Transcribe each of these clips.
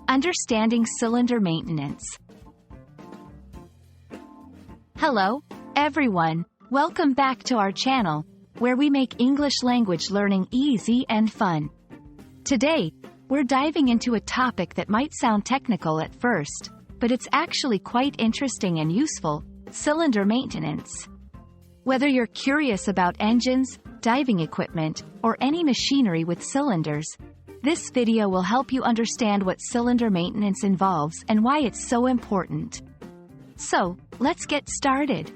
Understanding cylinder maintenance. Hello, everyone. Welcome back to our channel, where we make English language learning easy and fun. Today, we're diving into a topic that might sound technical at first, but it's actually quite interesting and useful: cylinder maintenance. Whether you're curious about engines, diving equipment, or any machinery with cylinders, this video will help you understand what cylinder maintenance involves and why it's so important. So, let's get started.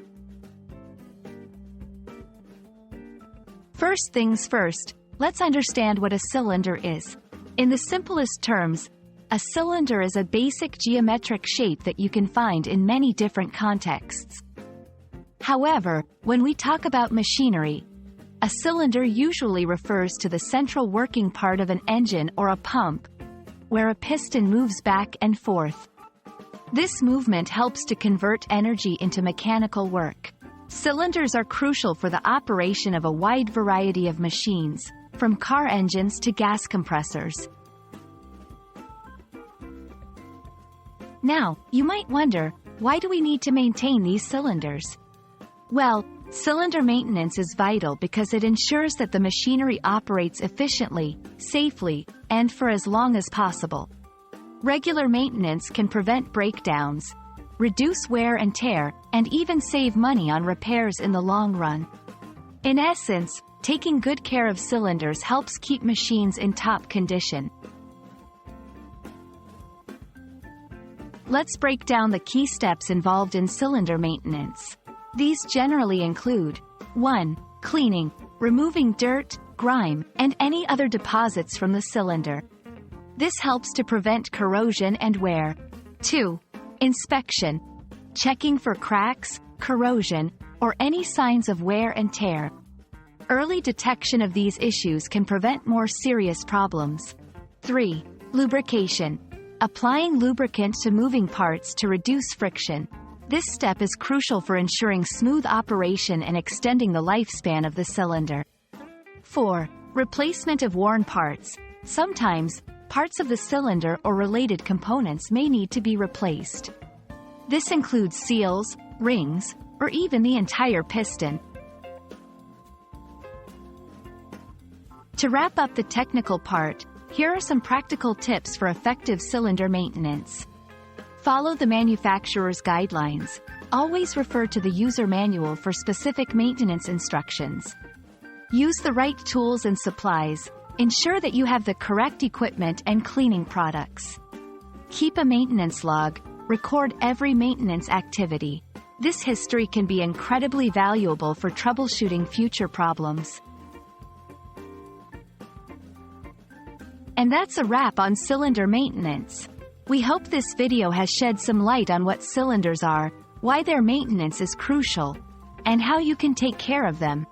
First things first, let's understand what a cylinder is. In the simplest terms, a cylinder is a basic geometric shape that you can find in many different contexts. However, when we talk about machinery, a cylinder usually refers to the central working part of an engine or a pump, where a piston moves back and forth. This movement helps to convert energy into mechanical work. Cylinders are crucial for the operation of a wide variety of machines, from car engines to gas compressors. Now, you might wonder, why do we need to maintain these cylinders? Well, cylinder maintenance is vital because it ensures that the machinery operates efficiently, safely, and for as long as possible. Regular maintenance can prevent breakdowns, reduce wear and tear, and even save money on repairs in the long run. In essence, taking good care of cylinders helps keep machines in top condition. Let's break down the key steps involved in cylinder maintenance. These generally include: 1. Cleaning, removing dirt, grime, and any other deposits from the cylinder. This helps to prevent corrosion and wear. 2. Inspection, checking for cracks, corrosion, or any signs of wear and tear. Early detection of these issues can prevent more serious problems. 3. Lubrication, applying lubricant to moving parts to reduce friction. This step is crucial for ensuring smooth operation and extending the lifespan of the cylinder. 4. Replacement of worn parts. Sometimes, parts of the cylinder or related components may need to be replaced. This includes seals, rings, or even the entire piston. To wrap up the technical part, here are some practical tips for effective cylinder maintenance. Follow the manufacturer's guidelines. Always refer to the user manual for specific maintenance instructions. Use the right tools and supplies. Ensure that you have the correct equipment and cleaning products. Keep a maintenance log. Record every maintenance activity. This history can be incredibly valuable for troubleshooting future problems. And that's a wrap on cylinder maintenance. We hope this video has shed some light on what cylinders are, why their maintenance is crucial, and how you can take care of them.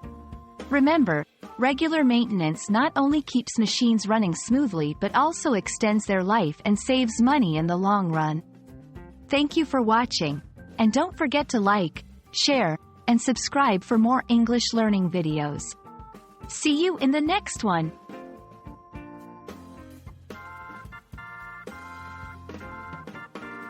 Remember, regular maintenance not only keeps machines running smoothly but also extends their life and saves money in the long run. Thank you for watching, and don't forget to like, share, and subscribe for more English learning videos. See you in the next one.